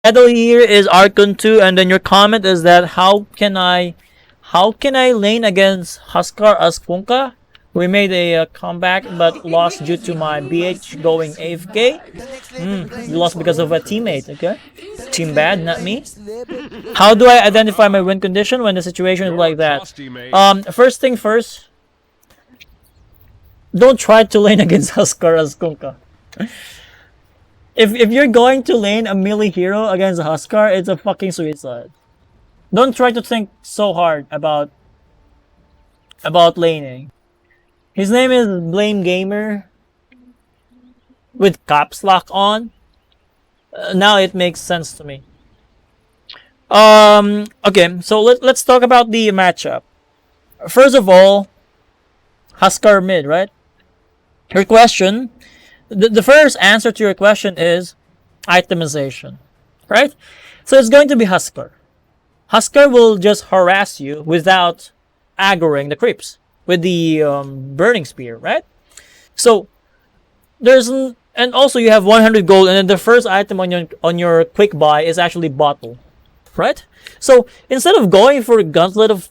Title here is Archon 2, and then your comment is that how can I lane against Huskar as Kunkka? We made a comeback but lost due to my BH going AFK. You lost because of a teammate, okay? Team bad, not me. How do I identify my win condition when the situation is like that? First thing first, don't try to lane against Huskar as Kunkka. If you're going to lane a melee hero against a Huskar, it's a fucking suicide. Don't try to think so hard about laning. His name is Blame Gamer with caps lock on. Now it makes sense to me. Okay, so let's talk about the matchup. First of all, Huskar mid, right? Your question, the first answer to your question is itemization, right? So it's going to be Huskar. Huskar will just harass you without aggroing the creeps with the burning spear, right? So and also you have 100 gold, and then the first item on your quick buy is actually bottle, right? So instead of going for gauntlets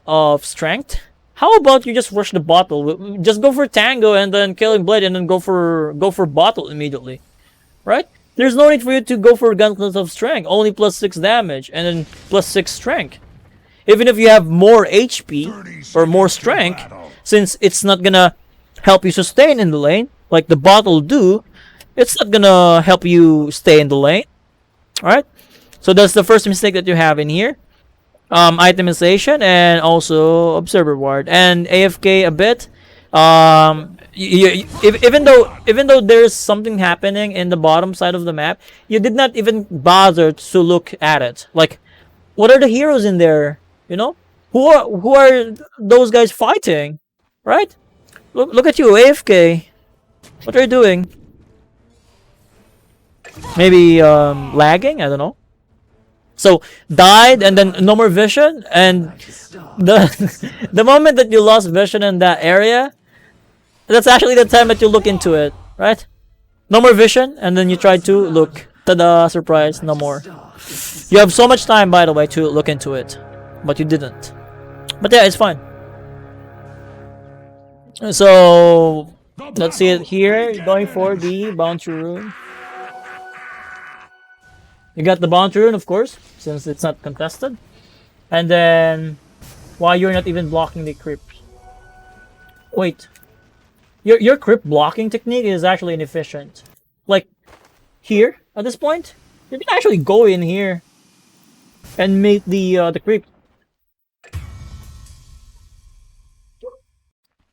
of strength, how about you just rush the bottle? Just go for Tango and then Killing Blade, and then go for bottle immediately, right? There's no need for you to go for gauntlets of strength. Only plus 6 damage and then plus 6 strength. Even if you have more HP or more strength, since it's not gonna help you sustain in the lane like the bottle do, it's not gonna help you stay in the lane. Alright? So that's the first mistake that you have in here. Itemization and also Observer Ward and AFK a bit. Even though there's something happening in the bottom side of the map, you did not even bother to look at it. Like, what are the heroes in there? You know, who are those guys fighting? Right? Look at you, AFK. What are you doing? Maybe lagging? I don't know. So died and then no more vision, and the moment that you lost vision in that area, that's actually the time that you look into it, right? No more vision, and then you try to look. Ta-da! Surprise! No more. You have so much time, by the way, to look into it, but you didn't. But yeah, it's fine. So let's see it here. Going for the bounty rune. You got the bounty rune, of course, since it's not contested. And then, why you're not even blocking the creeps? Wait, your creep blocking technique is actually inefficient. Like here at this point, you can actually go in here and make the creep.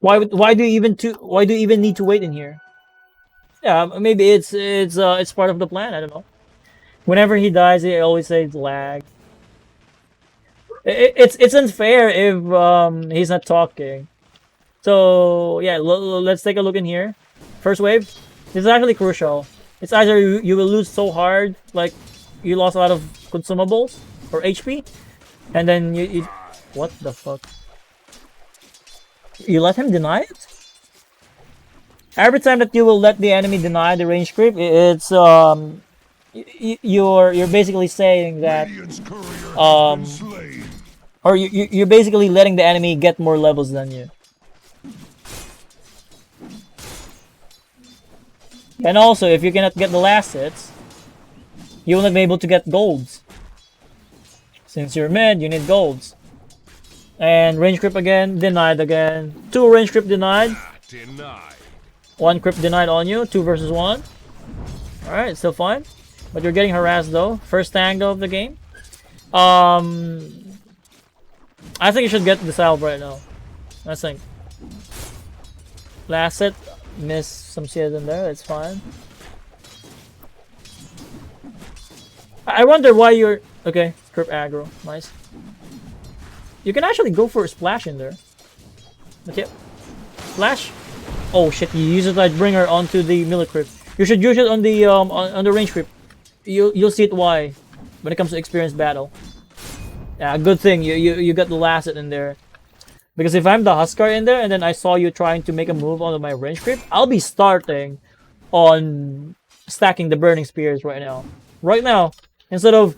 Why do you even need to wait in here? Yeah, maybe it's part of the plan. I don't know. Whenever he dies, he always says lag. It's unfair if he's not talking. So yeah, let's take a look in here. First wave. This is actually crucial. It's either you will lose so hard, like you lost a lot of consumables or HP, and then you what the fuck? You let him deny it? Every time that you will let the enemy deny the range creep, it's you're basically saying that or you're basically letting the enemy get more levels than you. And also, if you cannot get the last hits, you will not be able to get golds. Since you're mid, you need golds. And range creep again, denied again. 2 range creep denied. 1 creep denied on you, 2 versus 1. Alright, still fine. But you're getting harassed though. First tango of the game. I think you should get the salve right now. I think. Last hit. Miss some shit in there, it's fine. I wonder why you're... Okay, creep aggro. Nice. You can actually go for a splash in there. Okay. Splash. Oh shit, you use it like bring her onto the melee creep. You should use it on the range creep. You'll see it why when it comes to experience battle. Yeah, good thing you got the last hit in there. Because if I'm the Huskar in there and then I saw you trying to make a move on my range creep, I'll be starting on stacking the burning spears right now. right now. Instead of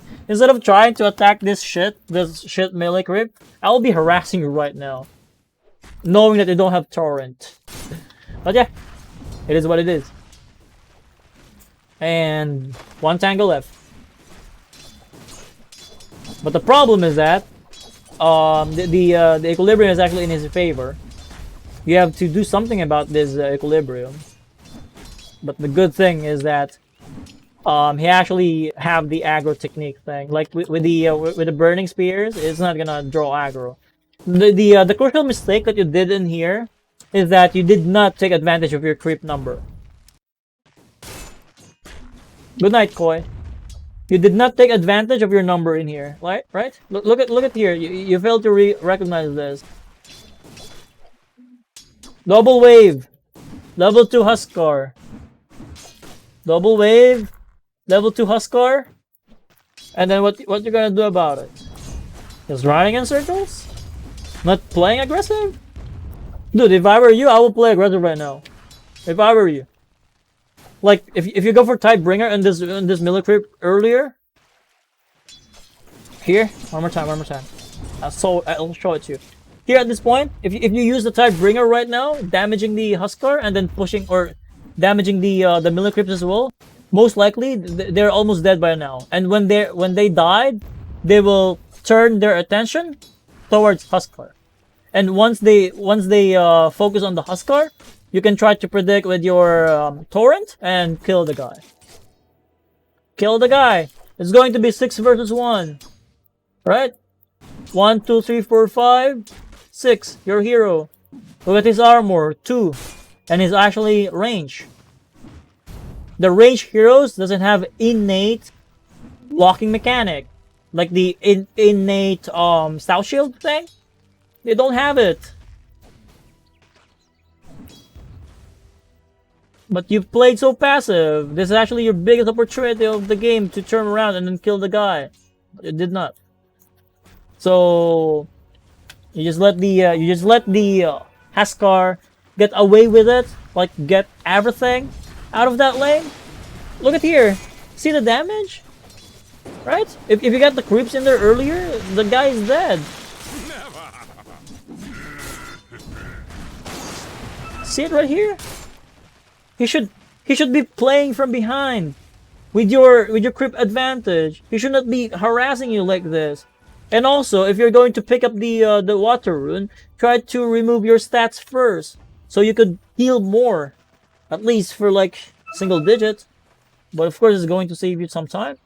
trying to attack this shit melee creep, I'll be harassing you right now, knowing that you don't have torrent. But yeah, it is what it is. And one tangle left. But the problem is that the equilibrium is actually in his favor. You have to do something about this equilibrium. But the good thing is that he actually have the aggro technique thing. Like with the burning spears, it's not gonna draw aggro. The crucial mistake that you did in here is that you did not take advantage of your creep number. Good night, Koi. You did not take advantage of your number in here, right? Look at here. You failed to recognize this. Double wave, level 2 Huskar. Double wave, level 2 Huskar. And then what you're gonna do about it? Just running in circles? Not playing aggressive? Dude, if I were you, I would play aggressive right now. If I were you. Like, if you go for Tidebringer and this melee creep earlier. Here, one more time. I'll show it to you. Here at this point, if you use the Tidebringer right now, damaging the Huskar and then pushing or damaging the melee creeps as well, most likely they're almost dead by now. And when they died, they will turn their attention towards Huskar. And once they focus on the Huskar, you can try to predict with your torrent and kill the guy. Kill the guy. It's going to be 6 versus 1. Right? 1, 2, 3, 4, 5, 6. Your hero. Look at his armor. 2. And he's actually range. The range heroes doesn't have innate blocking mechanic. Like the innate Stout Shield thing. They don't have it. But you've played so passive. This is actually your biggest opportunity of the game to turn around and then kill the guy. But you did not. So you just let the Huskar get away with it, like get everything out of that lane. Look at here. See the damage? Right? If you got the creeps in there earlier, the guy is dead. See it right here? He should be playing from behind with your creep advantage. He should not be harassing you like this. And also, if you're going to pick up the water rune, try to remove your stats first, so you could heal more, at least for like single digits. But of course, it's going to save you some time.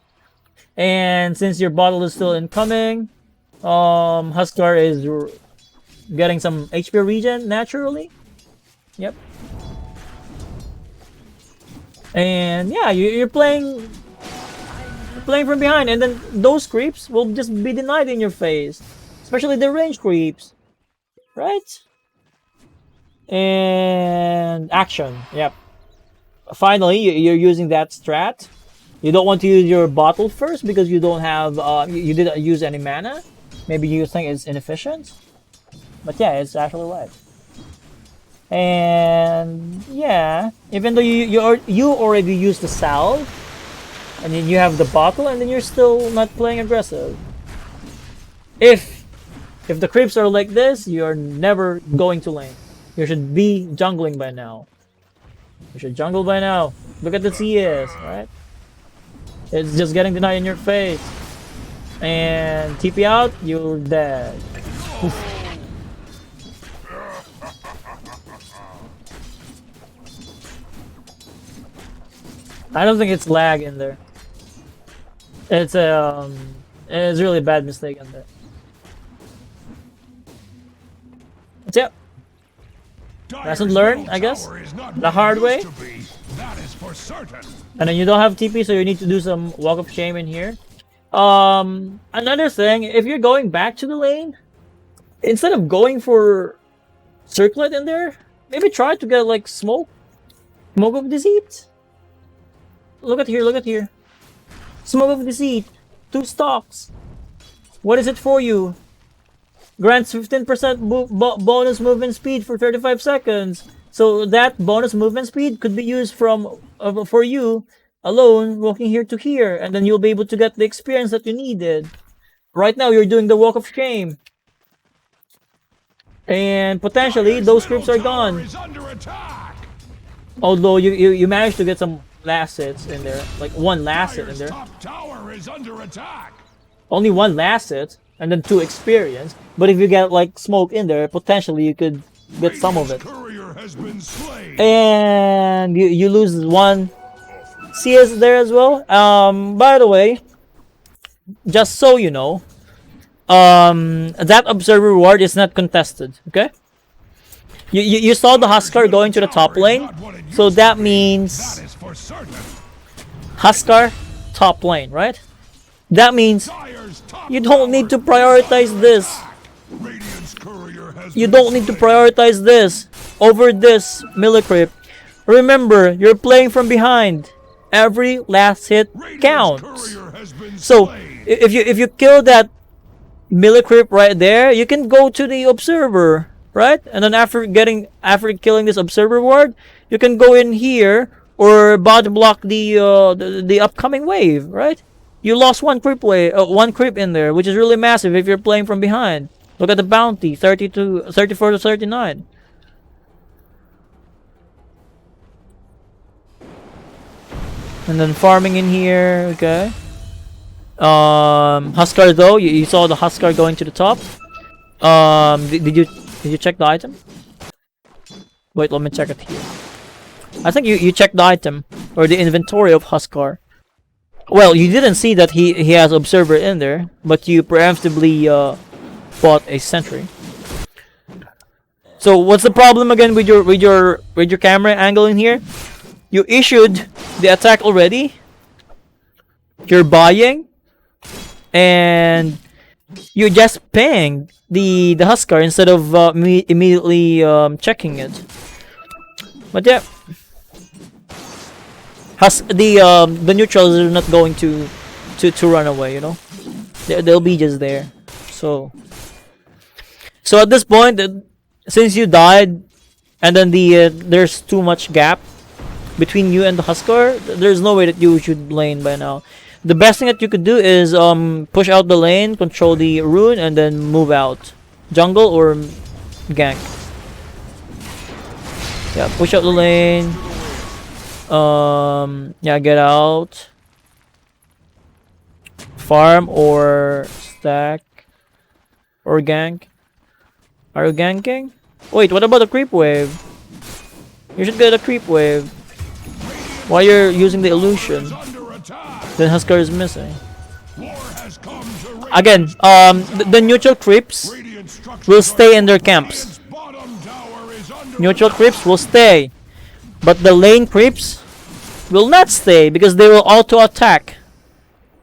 And since your bottle is still incoming, Huskar is getting some HP regen naturally. Yep. And yeah, you're playing from behind, and then those creeps will just be denied in your face, especially the range creeps, right? And action, yep. Finally, you're using that strat. You don't want to use your bottle first because you don't have you didn't use any mana. Maybe you think it's inefficient, but yeah, it's actually right. And yeah, even though you already used the salve, and then you have the bottle, and then you're still not playing aggressive. If the creeps are like this, you're never going to lane. You should be jungling by now. You should jungle by now. Look at the CS, right? It's just getting denied in your face. And TP out, you're dead. Oof. I don't think it's lag in there. It's it's really a bad mistake in there. But yeah. Lesson learned, I guess. The hard way. And then you don't have TP, so you need to do some walk of shame in here. Another thing, if you're going back to the lane, instead of going for circlet in there, maybe try to get like smoke of deceit. Look at here. Smoke of deceit. 2 stocks. What is it for you? Grants 15% bonus movement speed for 35 seconds. So that bonus movement speed could be used for you alone, walking here to here, and then you'll be able to get the experience that you needed. Right now, you're doing the walk of shame. And potentially, those creeps are gone. Although you managed to get some last hits in there. Like one last hit in there. Only one last hit, and then 2 experience. But if you get like smoke in there, potentially you could get some of it. And you lose 1 CS there as well. By the way, just so you know, that observer reward is not contested. Okay. You saw the Huskar going to the top lane, so that means Huskar top lane, right? That means you don't need to prioritize this. You don't need to prioritize this over this melee creep. Remember, you're playing from behind. Every last hit counts. So if you kill that melee creep right there, you can go to the observer, right? And then after killing this observer ward, you can go in here or body block the upcoming wave, right? You lost 1 creep in there, which is really massive if you're playing from behind. Look at the bounty, 34 to 39. And then farming in here, okay. Huskar though, you saw the Huskar going to the top. Did you check the item? Wait, let me check it here. I think you checked the item or the inventory of Huskar. Well, you didn't see that he has observer in there, but you preemptively bought a sentry. So what's the problem again with your camera angle in here? You issued the attack already. You're buying, and you just ping the Huskar instead of immediately checking it. But yeah, the neutrals are not going to run away. You know, they'll be just there. So at this point, since you died, and then there's too much gap between you and the Huskar, there's no way that you should lane by now. The best thing that you could do is push out the lane, control the rune, and then move out. Jungle or gank. Yeah, push out the lane. Yeah, get out. Farm or stack. Or gank. Are you ganking? Wait, what about the creep wave? You should get a creep wave. While you're using the illusion. Then Huskar is missing. Again, the neutral creeps will stay in their camps. Neutral creeps will stay. But the lane creeps will not stay because they will auto-attack.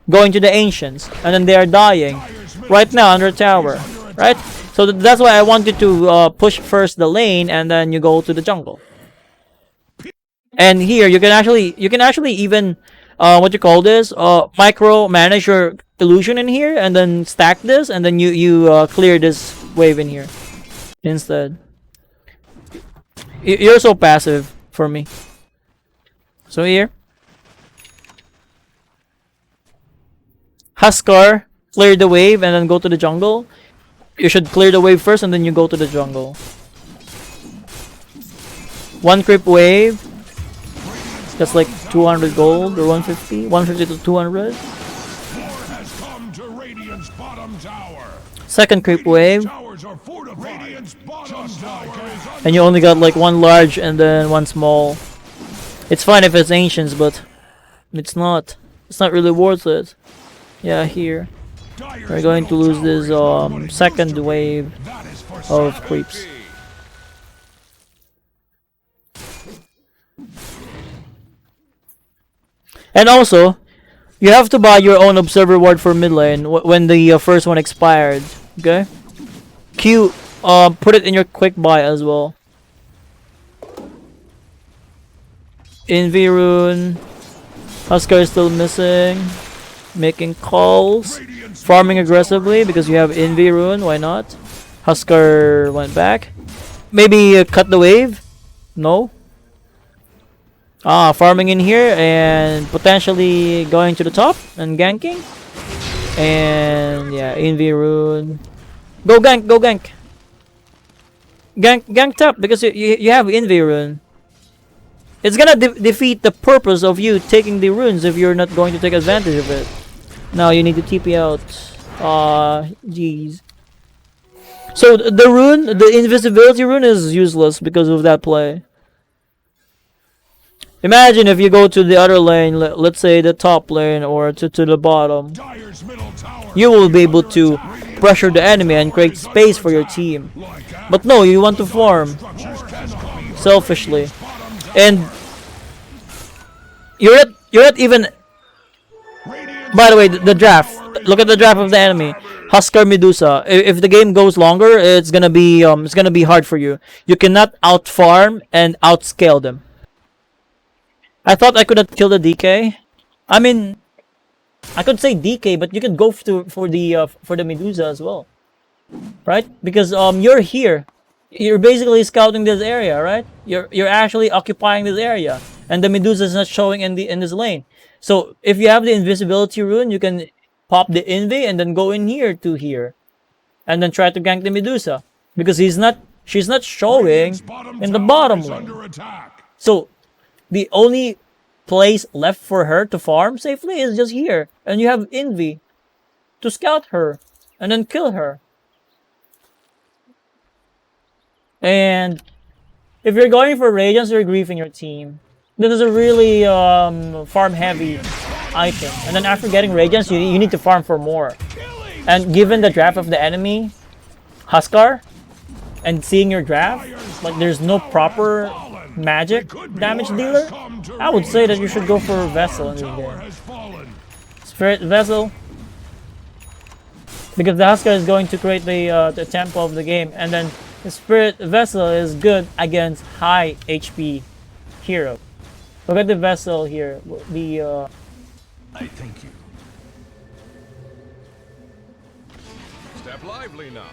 Going to the Ancients. And then they are dying. Right now under tower. Right? So that's why I wanted to push first the lane and then you go to the jungle. And here you can actually even what you call this, micro manage your illusion in here and then stack this and then you clear this wave in here instead. You're so passive for me. So here, Huskar, clear the wave and then go to the jungle. You should clear the wave first and then you go to the jungle. 1 creep wave. That's like 200 gold or 150. 150 to 200. Second creep wave. And you only got like 1 large and then 1 small. It's fine if it's Ancients, but it's not. It's not really worth it. Yeah, here. We're going to lose this second wave of creeps. And also, you have to buy your own observer ward for mid lane when the first one expired. Okay? Put it in your quick buy as well. Envy rune. Huskar is still missing. Making calls. Farming aggressively because you have Envy rune. Why not? Huskar went back. Maybe cut the wave? No. Farming in here and potentially going to the top and ganking. And yeah, Envy Rune. Go gank, go gank. Gank top because you have Envy Rune. It's gonna defeat the purpose of you taking the runes if you're not going to take advantage of it. Now you need to TP out. Jeez. So the rune, the invisibility rune is useless because of that play. Imagine if you go to the other lane, let's say the top lane or to the bottom. You will be able to pressure the enemy and create space for your team. But no, you want to farm selfishly. And you're not even. By the way, the draft. Look at the draft of the enemy. Huskar Medusa. If the game goes longer, it's gonna be hard for you. You cannot out farm and outscale them. I thought I could not kill the DK. I mean, I could say DK, but you could go for the Medusa as well, right? Because you're here. You're basically scouting this area, right? You're actually occupying this area, and the Medusa is not showing in this lane. So if you have the invisibility rune, you can pop the Envy and then go in here to here, and then try to gank the Medusa because she's not showing in the bottom lane. So the only place left for her to farm safely is just here, and you have Envy to scout her and then kill her. And if you're going for Radiance, you're griefing your team. This is a really farm-heavy item. And then after getting Radiance, you need to farm for more. And given the draft of the enemy, Huskar, and seeing your draft, like there's no proper magic damage dealer, I would say that you should go for Vessel in this game. Spirit Vessel. Because the Huskar is going to create the tempo of the game, and then the Spirit Vessel is good against high HP hero. Look at the Vessel here. I thank you. Step lively now.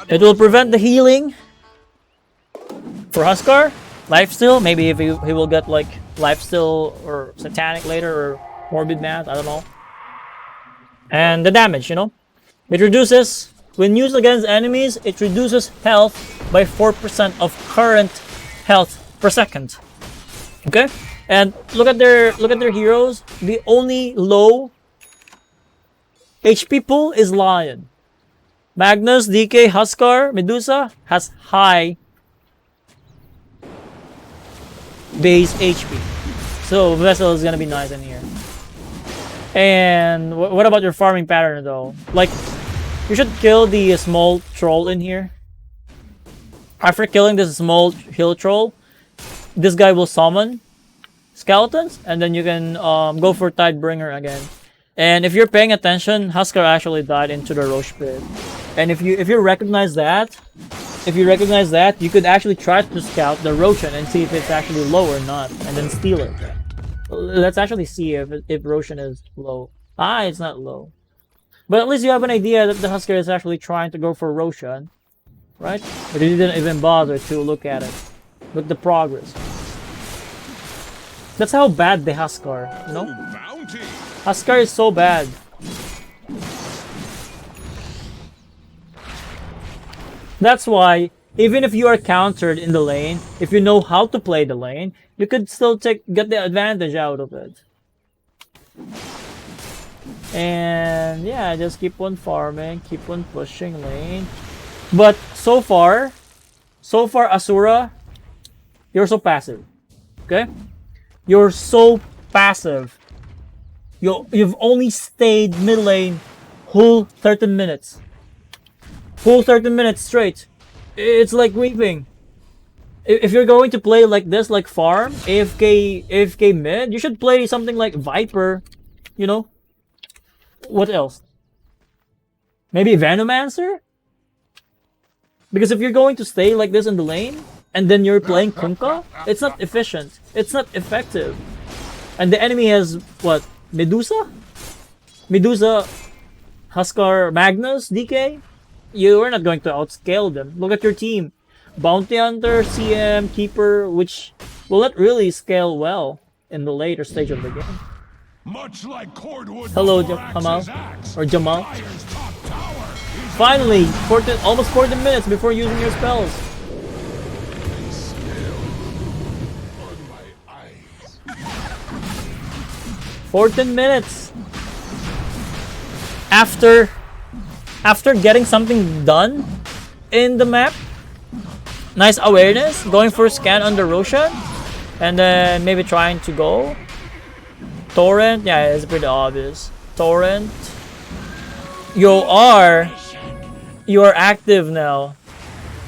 It will prevent the healing for Huskar. Lifesteal, maybe if he will get like Lifesteal or Satanic later or Morbid Math, I don't know. And the damage, you know. It reduces, when used against enemies, it reduces health by 4% of current health per second. Okay? And look at their heroes. The only low HP pool is Lion. Magnus, DK, Huskar, Medusa has high base HP. So Vessel is gonna be nice in here. And what about your farming pattern though? Like, you should kill the small troll in here. After killing this small hill troll, this guy will summon skeletons, and then you can go for Tidebringer again. And if you're paying attention, Huskar actually died into the Roche pit. And if you recognize that, you could actually try to scout the Roshan and see if it's actually low or not, and then steal it. Let's actually see if Roshan is low. It's not low. But at least you have an idea that the Huskar is actually trying to go for Roshan, right? But he didn't even bother to look at it. Look at the progress. That's how bad the Huskar, you know? Huskar is so bad. That's why, even if you are countered in the lane, if you know how to play the lane, you could still get the advantage out of it. And yeah, just keep on farming, keep on pushing lane. But so far Asura, you're so passive. Okay? You're so passive. You've only stayed mid lane whole 13 minutes. Whole 13 minutes straight. It's like weeping. If you're going to play like this, like farm, AFK mid, you should play something like Viper, you know? What else? Maybe Venomancer? Because if you're going to stay like this in the lane, and then you're playing Kunkka, it's not efficient. It's not effective. And the enemy has, what? Medusa? Medusa, Huskar, Magnus, DK? You are not going to outscale them. Look at your team. Bounty Hunter, CM, Keeper, which will not really scale well. in the later stage of the game. Much like cordwood Hello, before Jamal. Axe's axe, Or Jamal. Fire's top tower is Finally, almost 14 minutes before using your spells. still on my eyes. 14 minutes. After getting something done in the map. Nice awareness, going for a scan on the Roshan, and then maybe trying to go. Torrent, yeah, it's pretty obvious. Torrent. You are active now.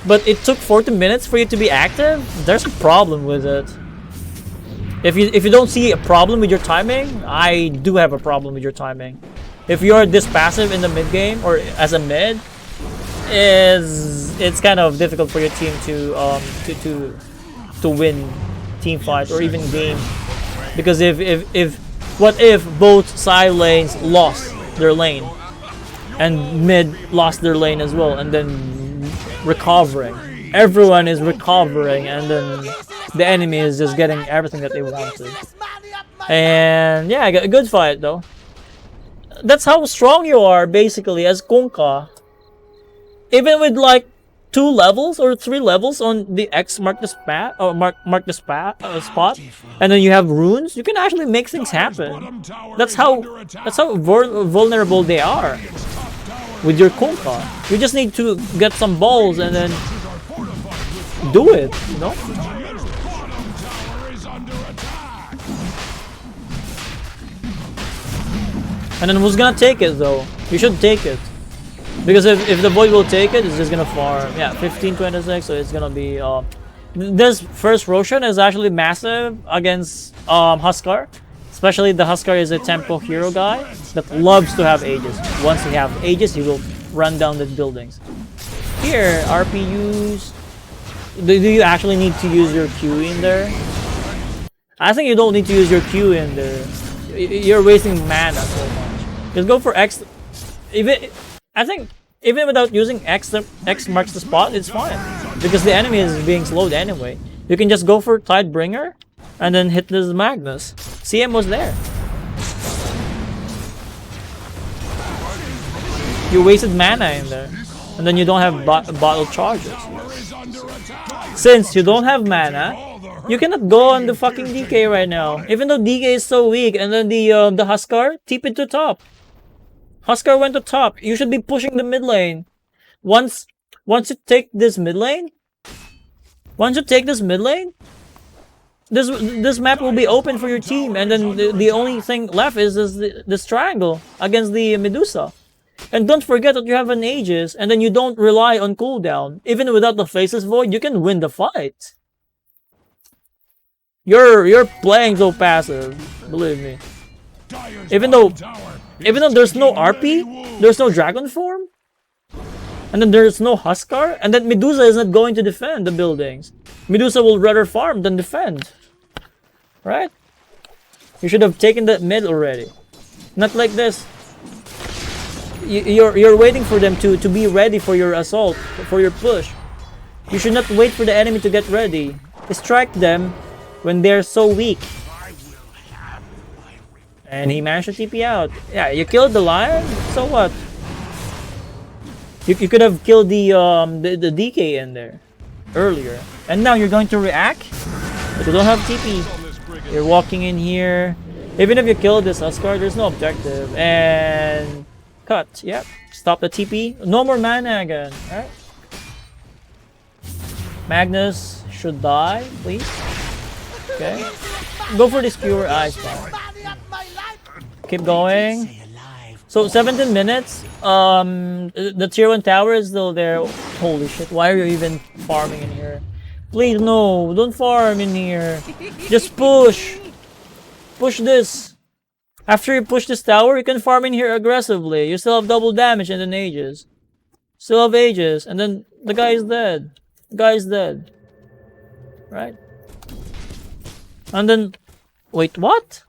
But it took 40 minutes for you to be active? There's a problem with it. If you don't see a problem with your timing, I do have a problem with your timing. If you're this passive in the mid game or as a mid, it's kind of difficult for your team to win team fight or even game, because what if both side lanes lost their lane and mid lost their lane as well, and then recovering, everyone is recovering, and then the enemy is just getting everything that they wanted. And yeah, a good fight though. That's how strong you are basically as Kunkka. Even with like 2 levels or 3 levels on the X mark the spot, or mark the spot, and then you have runes, you can actually make things happen. That's how vulnerable they are with your Kunkka. You just need to get some balls and then do it, you know? And then who's gonna take it though? You should take it. Because if the Void will take it, it's just gonna farm. Yeah, 15-26, so it's gonna be... this first Roshan is actually massive against Huskar. Especially the Huskar is a tempo hero guy that loves to have Aegis. Once he have Aegis, he will run down the buildings. Here, RPUs... Do you actually need to use your Q in there? I think you don't need to use your Q in there. You're wasting mana so much. Just go for X... I think even without using X marks the spot, it's fine. Because the enemy is being slowed anyway. You can just go for Tidebringer and then hit this Magnus. CM was there. You wasted mana in there. And then you don't have bottle charges. Since you don't have mana, you cannot go on the fucking DK right now. Even though DK is so weak, and then the Huskar, TP it to top. Huskar went to top. You should be pushing the mid lane. Once you take this mid lane, this map will be open for your team, and then the only thing left is this triangle against the Medusa. And don't forget that you have an Aegis, and then you don't rely on cooldown. Even without the Faceless Void, you can win the fight. You're playing so passive, believe me. Even though there's no RP, there's no dragon form, and then there's no Huskar, and then Medusa is not going to defend the buildings. Medusa will rather farm than defend. Right? You should have taken that mid already. Not like this. You're waiting for them to be ready for your assault, for your push. You should not wait for the enemy to get ready. Strike them when they're so weak. And he managed to TP out. Yeah, you killed the lion. So what? You could have killed the DK in there earlier. And now you're going to react, but you don't have TP. You're walking in here. Even if you kill this Huskar, there's no objective. And cut. Yep. Stop the TP. No more mana again. Right? Magnus should die, please. Okay. Go for this pure eye spot. Keep going. So 17 minutes. The tier 1 tower is still there. Holy shit, why are you even farming in here? Please no, don't farm in here. Just push. Push this. After you push this tower, you can farm in here aggressively. You still have double damage and then Aegis. Still have Aegis, and then the guy is dead. The guy is dead. Right? And then... Wait, what?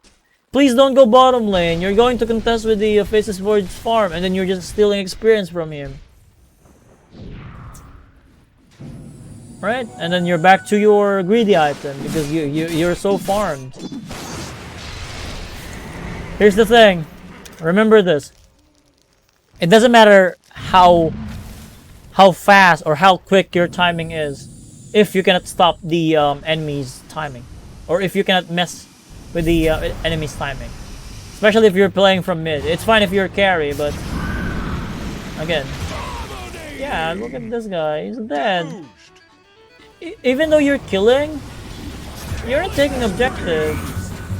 Please don't go bottom lane. You're going to contest with the Faceless Void's farm, and then you're just stealing experience from him. Right? And then you're back to your greedy item because you're so farmed. Here's the thing. Remember this. It doesn't matter how fast or how quick your timing is if you cannot stop the enemy's timing, or if you cannot mess with the enemy's timing. Especially if you're playing from mid. It's fine if you're carry, but again, yeah, look at this guy. He's dead. Even though you're killing, you're not taking objective.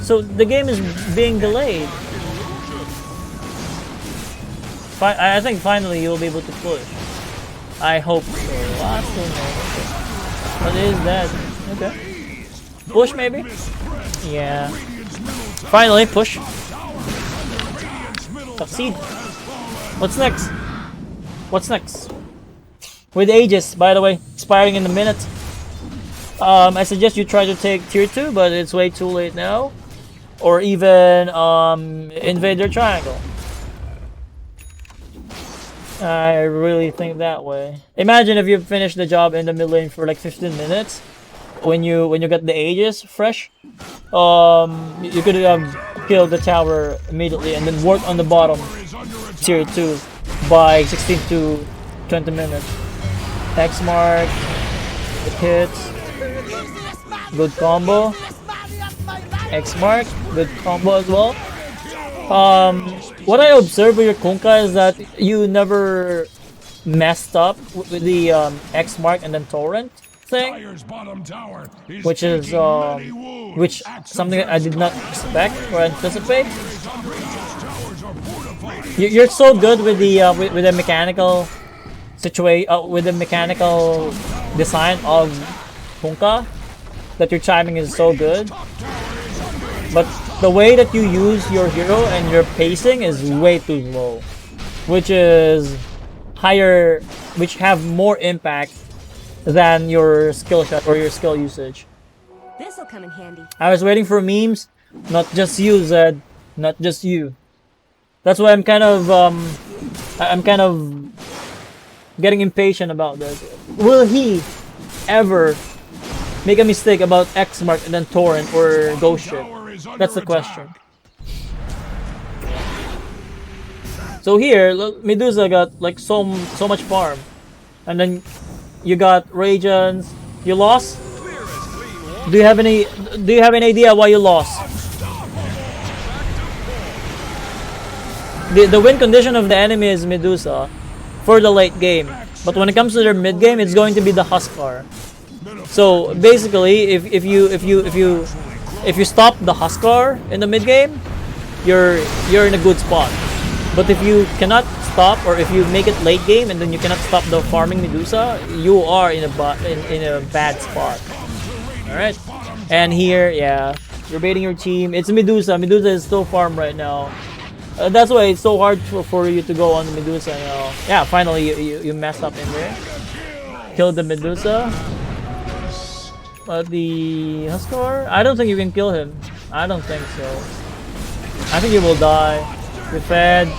So the game is being delayed. I think finally you'll be able to push. I hope so. Last one. But it is dead. Okay. Push maybe? Yeah. Finally, push. Succeed. What's next? What's next? With Aegis, by the way, expiring in a minute. I suggest you try to take tier 2, but it's way too late now. Or even invade their triangle. I really think that way. Imagine if you finish the job in the mid lane for like 15 minutes. When you get the Aegis fresh, you could have killed the tower immediately and then work on the bottom tier 2 by 16 to 20 minutes. X mark, it hits, good combo. X mark, good combo as well. What I observed with your Kunkka is that you never messed up with the X mark and then torrent thing, which is something that I did not expect or anticipate. You're so good with the mechanical situation, with the mechanical design of Kunkka, that your timing is so good. But the way that you use your hero and your pacing is way too low, which is higher, which have more impact than your skill shot or your skill usage. This'll come in handy. I was waiting for memes, not just you, Zed, not just you. That's why I'm kind of getting impatient about this. Will he ever make a mistake about X mark and then torrent or ghost ship? That's the question. So here, look, Medusa got like so much farm, and then you got Radiance. You lost. Do you have any idea why you lost? The win condition of the enemy is Medusa for the late game, but when it comes to their mid game, it's going to be the Huskar. So basically, if you stop the Huskar in the mid game, you're in a good spot. But if you cannot stop, or if you make it late game and then you cannot stop the farming Medusa, you are in a bad spot. All right. And here, yeah, you're baiting your team. It's Medusa. Medusa is still farm right now. That's why it's so hard for you to go on the Medusa now. Yeah, finally you messed up in there. Killed the Medusa. But the Huskar, I don't think you can kill him. I don't think so. I think he will die. You're fed.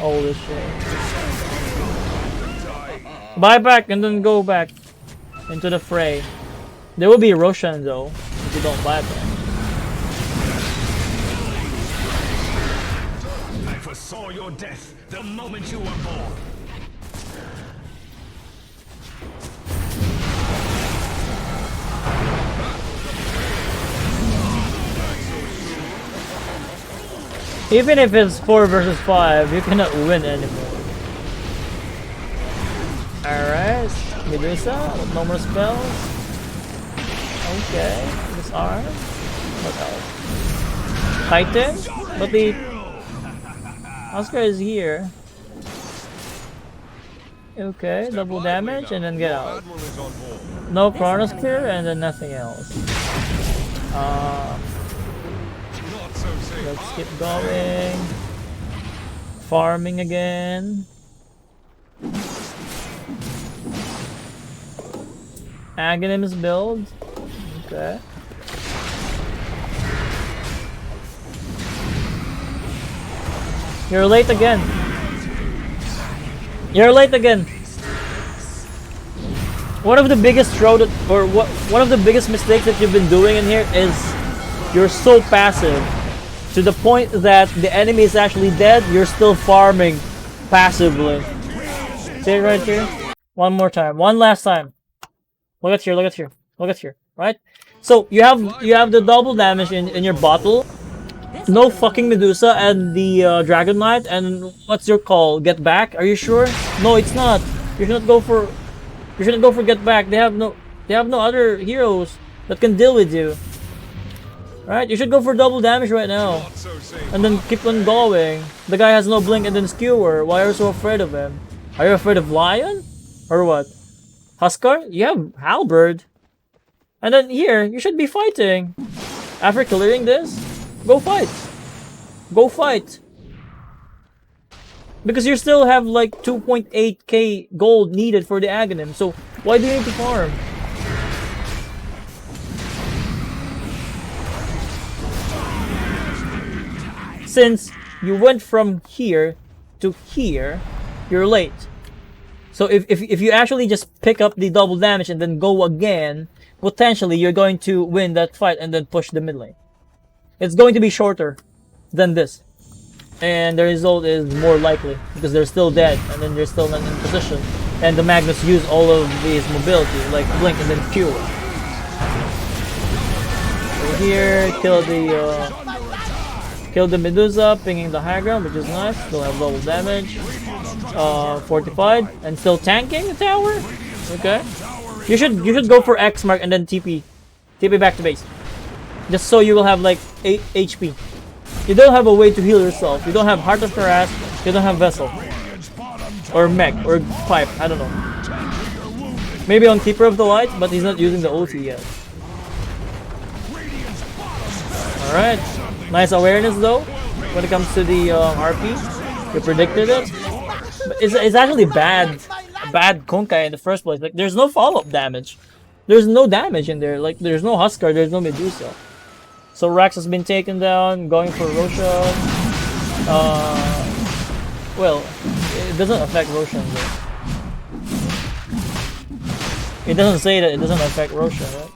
All this shit. Buy back and then go back into the fray. There will be Roshan though if you don't buy back. I foresaw your death the moment you were born. Even if it's 4 versus 5, you cannot win anymore. Alright, Medusa, no more spells. Okay, disarm. What else? Titan, but the Oscar is here. Okay, double damage and then get out. No Chronos clear and then nothing else. Let's keep going. Farming again. Aghanim's build. Okay. You're late again. You're late again. One of the biggest one of the biggest mistakes that you've been doing in here is you're so passive to the point that the enemy is actually dead, you're still farming passively. See it right here? One more time. One last time. Look at here, look at here. Look at here. Right? So you have the double damage in your bottle. No fucking Medusa and the Dragon Knight, and what's your call? Get back? Are you sure? No, it's not. You shouldn't go for get back. They have no other heroes that can deal with you. Right? You should go for double damage right now. And then keep on going. The guy has no blink and then skewer. Why are you so afraid of him? Are you afraid of Lion? Or what? Huskar? You have Halberd. And then here, you should be fighting. After clearing this, go fight. Go fight. Because you still have like 2.8k gold needed for the Aghanim. So why do you need to farm? Since you went from here to here, you're late. So if you actually just pick up the double damage and then go again, potentially you're going to win that fight and then push the mid lane. It's going to be shorter than this. And the result is more likely because they're still dead and then they're still not in position. And the Magnus use all of his mobility, like blink and then cure. Over here, kill the Medusa, pinging the high ground, which is nice. Still have double damage. Fortified and still tanking the tower. Okay. You should go for X mark and then TP back to base. Just so you will have like 8 HP. You don't have a way to heal yourself. You don't have Heart of Harass. You don't have Vessel. Or Mech. Or Pipe. I don't know. Maybe on Keeper of the Light, but he's not using the ulti yet. Alright. Nice awareness though. When it comes to the RP. You predicted it. But it's actually bad Kunkka in the first place. Like there's no follow-up damage. There's no damage in there. Like there's no Huskar, there's no Medusa. So Rax has been taken down, going for Roshan. Well, it doesn't affect Roshan though. It doesn't say that it doesn't affect Roshan, right?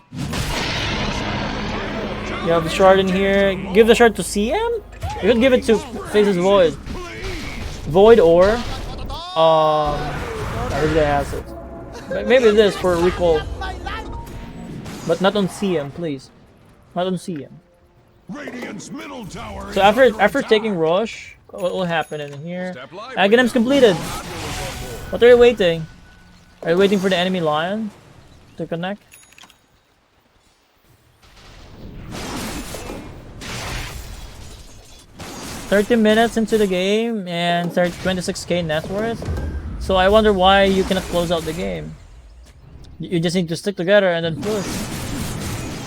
You have the shard in here. Give the shard to CM? You could give it to Faces Void. Void or maybe they has it. Maybe this for recall. But not on CM, please. Not on CM. So after taking Rosh, what will happen in here? Aghanim's completed. What are you waiting? Are you waiting for the enemy Lion to connect? $30 minutes into the game and 26k net worth. So I wonder why you cannot close out the game. You just need to stick together and then push.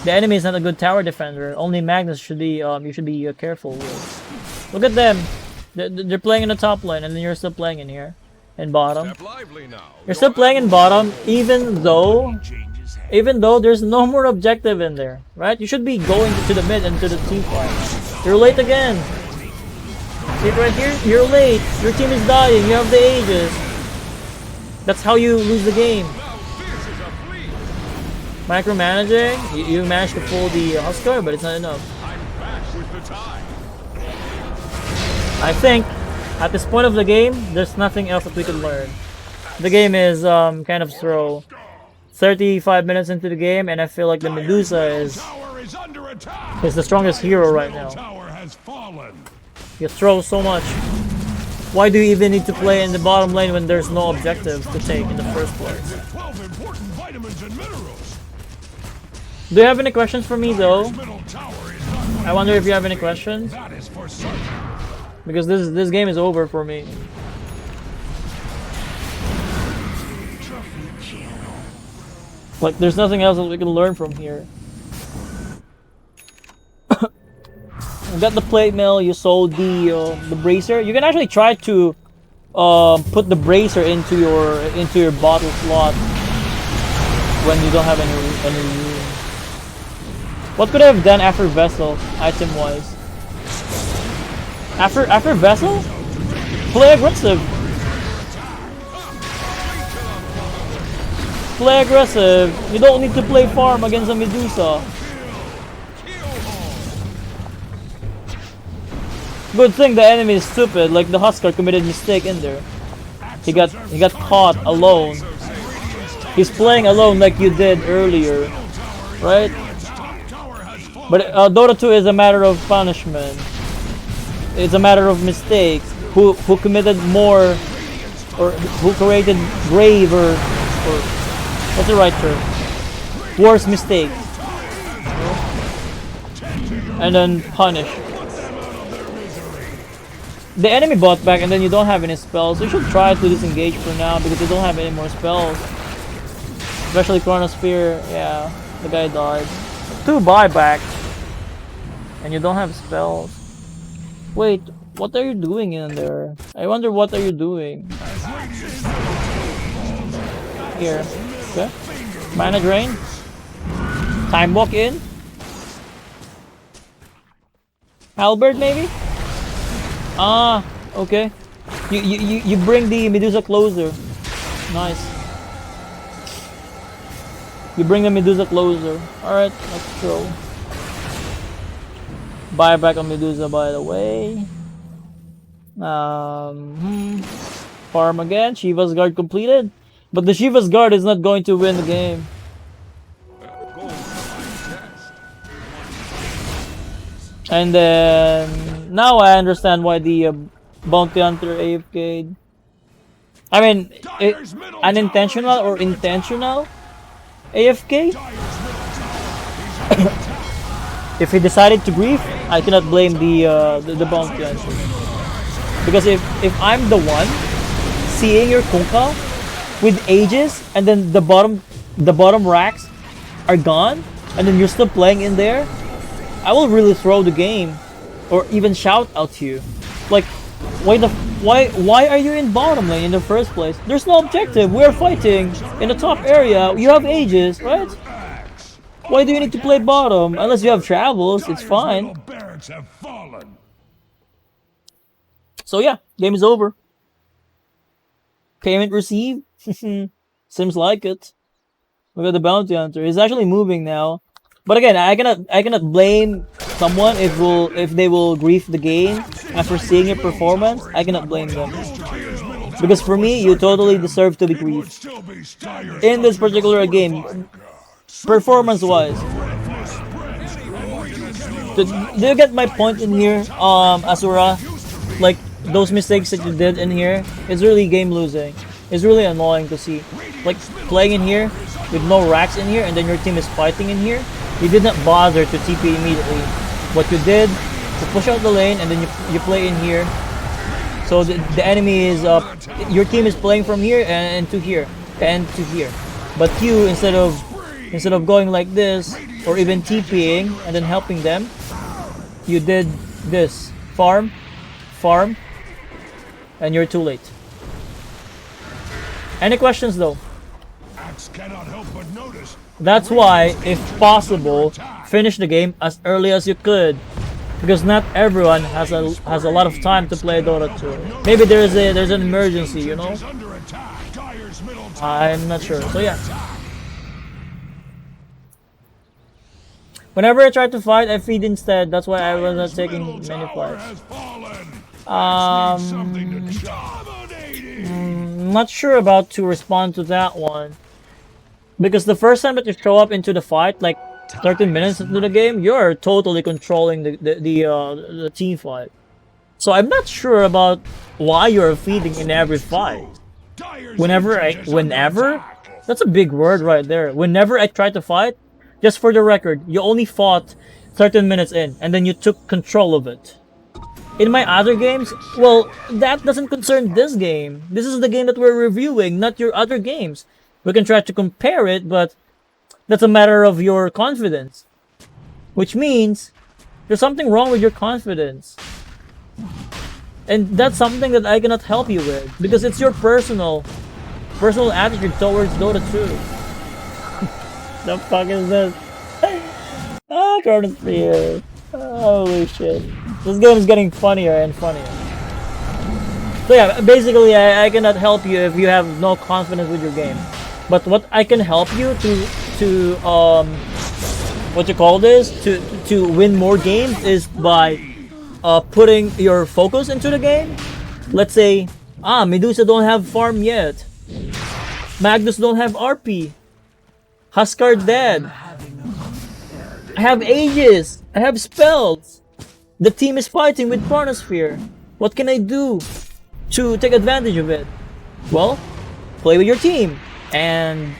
The enemy is not a good tower defender. Only Magnus should be you should be careful with. Look at them. They're playing in the top lane and then you're still playing in here. In bottom. You're still playing in bottom even though there's no more objective in there. Right? You should be going to the mid and to the team fight. You're late again. See it right here? You're late. Your team is dying. You have the Aegis. That's how you lose the game. Micromanaging, you managed to pull the Huskar, but it's not enough. I think at this point of the game, there's nothing else that we can learn. The game is kind of slow. 35 minutes into the game, and I feel like the Medusa is the strongest hero right now. You throw so much. Why do you even need to play in the bottom lane when there's no objectives to take in the first place? Do you have any questions for me though? I wonder if you have any questions. Because this game is over for me. Like there's nothing else that we can learn from here. You got the plate mill, you sold the bracer. You can actually try to put the bracer into your bottle slot when you don't have any room. What could I have done after Vessel, item-wise? After Vessel? Play aggressive. Play aggressive. You don't need to play farm against a Medusa. Good thing the enemy is stupid, like the Huskar committed mistake in there. He got caught alone. He's playing alone like you did earlier, right? But Dota 2 is a matter of punishment. It's a matter of mistakes. Who committed more, or who created graver, or what's the right term? Worse mistakes, and then punish. The enemy bought back, and then you don't have any spells. You should try to disengage for now because you don't have any more spells. Especially Chronosphere. Yeah, the guy died. 2 buyback, and you don't have spells. Wait, what are you doing in there? I wonder what are you doing. Here, okay. Mana drain. Time walk in. Halberd maybe? Ah, okay. You bring the Medusa closer. Nice. You bring the Medusa closer. Alright, let's go. Buyback on Medusa, by the way. Farm again. Shiva's Guard completed. But the Shiva's Guard is not going to win the game. And then now I understand why the Bounty Hunter AFK'd. I mean, unintentional or intentional AFK? If he decided to grief, I cannot blame the Bounty Hunter. Because if I'm the one seeing your Kunkka with Aegis and then the bottom racks are gone and then you're still playing in there, I will really throw the game or even shout out to you. Like, why are you in bottom lane in the first place? There's no objective. We're fighting in the top area. You have Aegis, right? Why do you need to play bottom? Unless you have travels, it's fine. So yeah, game is over. Payment received? Seems like it. Look at the Bounty Hunter. He's actually moving now. But again, I cannot blame someone if they will grief the game after seeing your performance. I cannot blame them. Because for me, you totally deserve to be griefed. In this particular game, performance-wise. Do you get my point in here, Asura? Like, those mistakes that you did in here, it's really game losing. It's really annoying to see. Like, playing in here, with no racks in here, and then your team is fighting in here. You did not bother to TP immediately. What you did, to push out the lane, and then you play in here. So the enemy is your team is playing from here and to here and to here. But you, instead of going like this or even TPing and then helping them, you did this. Farm, and you're too late. Any questions though? That's why, if possible, finish the game as early as you could, because not everyone has a lot of time to play Dota 2. Maybe there's an emergency, you know. I'm not sure. So yeah. Whenever I try to fight, I feed instead. That's why I was not taking many fights. Not sure about to respond to that one. Because the first time that you show up into the fight, like 13 minutes into the game, you're totally controlling the team fight. So I'm not sure about why you're feeding in every fight. Whenever? That's a big word right there. Whenever I try to fight, just for the record, you only fought 13 minutes in, and then you took control of it. In my other games, well, that doesn't concern this game. This is the game that we're reviewing, not your other games. We can try to compare it, but that's a matter of your confidence. Which means there's something wrong with your confidence. And that's something that I cannot help you with, because it's your personal attitude towards Dota 2. The fuck is this? Chronosphere. Holy shit. This game is getting funnier and funnier. So yeah, basically I cannot help you if you have no confidence with your game. But what I can help you to what you call this, to win more games is by putting your focus into the game. Let's say, Medusa don't have farm yet. Magnus don't have RP. Huskar dead. I have Aegis. I have spells. The team is fighting with Chronosphere. What can I do to take advantage of it? Well, play with your team, and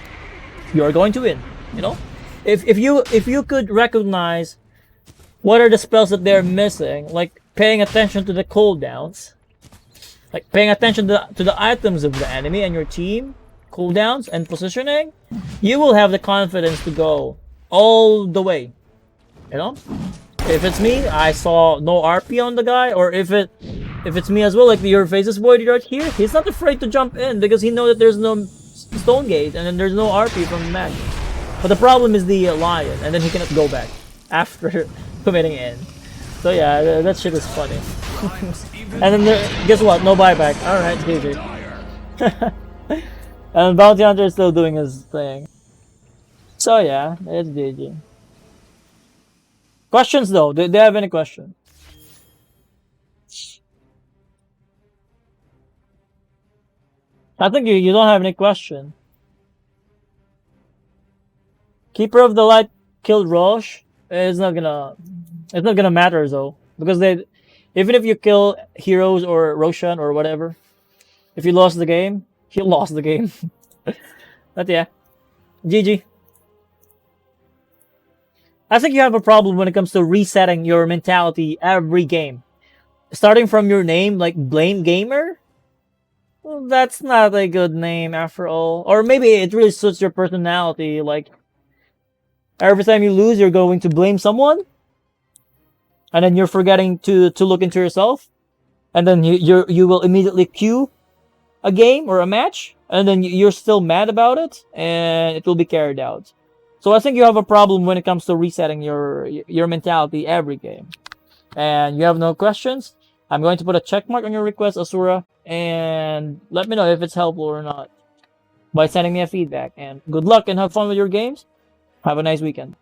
you're going to win. You know, if you could recognize what are the spells that they're missing, like paying attention to the cooldowns, like paying attention to the items of the enemy and your team, cooldowns and positioning, you will have the confidence to go all the way. You know, if it's me, I saw no RP on the guy, or if it's me as well, like your faces boy right here, he's not afraid to jump in because he knows that there's no stone gate and then there's no RP from the match. But the problem is the lion, and then he cannot go back after committing in. So yeah, that shit is funny. And then guess what? No buyback. All right, GG. And Bounty Hunter is still doing his thing. So yeah, it's GG. Questions though? Do they have any questions? I think you don't have any question. Keeper of the Light killed Roche. It's not gonna matter though, because even if you kill heroes or Roshan or whatever, if you lost the game, you lost the game. But yeah, GG. I think you have a problem when it comes to resetting your mentality every game. Starting from your name, like Blame Gamer? Well, that's not a good name after all. Or maybe it really suits your personality, like every time you lose, you're going to blame someone, and then you're forgetting to look into yourself, and then you will immediately queue a game or a match, and then you're still mad about it, and it will be carried out. So I think you have a problem when it comes to resetting your mentality every game. And you have no questions. I'm going to put a check mark on your request, Asura, and let me know if it's helpful or not by sending me a feedback. And good luck and have fun with your games. Have a nice weekend.